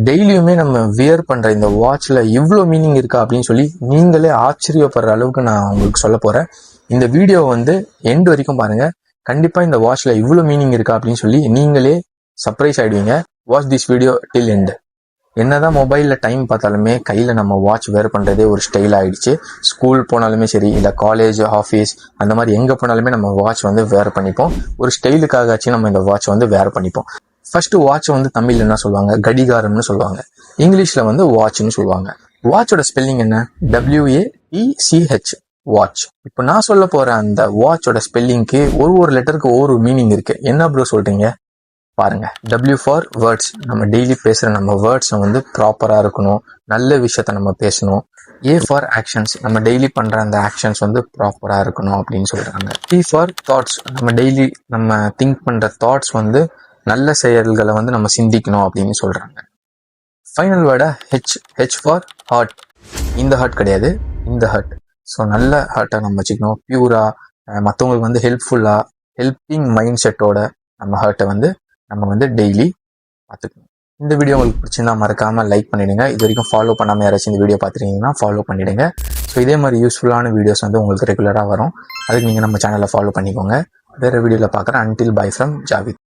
டெய்லியுமே நம்ம வியர் பண்ற இந்த வாட்ச்ல இவ்வளோ மீனிங் இருக்கா அப்படின்னு சொல்லி நீங்களே ஆச்சரியப்படுற அளவுக்கு நான் உங்களுக்கு சொல்ல போறேன். இந்த வீடியோ வந்து எண்ட் வரைக்கும் பாருங்க. கண்டிப்பா இந்த வாட்ச்ல இவ்வளோ மீனிங் இருக்கா அப்படின்னு சொல்லி நீங்களே சர்ப்ரைஸ் ஆயிடுவீங்க. Watch this video till end. என்னதான் மொபைல்ல டைம் பார்த்தாலுமே கையில நம்ம வாட்ச் வேர் பண்றதே ஒரு ஸ்டைல் ஆயிடுச்சு. ஸ்கூல் போனாலுமே சரி, இல்ல காலேஜ், ஆஃபீஸ் அந்த மாதிரி எங்க போனாலுமே நம்ம வாட்ச் வந்து வேர் பண்ணிப்போம். ஒரு ஸ்டைலுக்காகச்சும் நம்ம இந்த வாட்ச் வந்து வேர் பண்ணிப்போம். ஃபர்ஸ்ட் வாட்ச் வந்து தமிழ்ல என்ன சொல்லுவாங்க? கடிகாரம்னு சொல்லுவாங்க. இங்கிலீஷ்ல வந்து வாட்ச்னு சொல்லுவாங்க. வாட்சோட ஸ்பெல்லிங் என்ன? WATCH, watch. இப்போ நான் சொல்ல போற அந்த வாட்சோட ஸ்பெல்லிங்க்கு ஒரு லெட்டருக்கு ஒரு மீனிங் இருக்கு. என்ன ப்ரோ சொல்றீங்க? பாருங்க. W for words. நம்ம டெய்லி பேசுற நம்ம வேர்ட்ஸ் வந்து ப்ராப்பரா இருக்கணும், நல்ல விஷயத்த நம்ம பேசணும். A for actions. நம்ம டெய்லி பண்ற அந்த ஆக்ஷன்ஸ் வந்து ப்ராப்பரா இருக்கணும் அப்படின்னு சொல்றாங்க. T for thoughts. நம்ம டெய்லி நம்ம திங்க் பண்ற தாட்ஸ் வந்து நல்ல செயல்களை வந்து நம்ம சிந்திக்கணும் அப்படின்னு சொல்றாங்க. ஃபைனல் வேர்டா H ஃபார் ஹார்ட். இந்த ஹார்ட் கிடையாது, இந்த ஹார்ட். ஸோ நல்ல ஹார்ட்டை நம்ம வச்சுக்கணும். பியூரா, மற்றவங்களுக்கு வந்து ஹெல்ப்ஃபுல்லா, ஹெல்பிங் மைண்ட் செட்டோட நம்ம ஹார்ட்டை வந்து நம்ம வந்து டெய்லி பார்த்துக்கணும். இந்த வீடியோ உங்களுக்கு பிடிச்சிருந்தா மறக்காம லைக் பண்ணிடுங்க. இது வரைக்கும் ஃபாலோ பண்ணாம யாராச்சும் இந்த வீடியோ பார்த்துருக்கீங்கன்னா ஃபாலோ பண்ணிடுங்க. ஸோ இதே மாதிரி யூஸ்ஃபுல்லான வீடியோஸ் வந்து உங்களுக்கு ரெகுலராக வரும். அதுக்கு நீங்கள் நம்ம சேனலை ஃபாலோ பண்ணிக்கோங்க. வேற வீடியோவில் பார்க்குறேன். Until bye from Javed.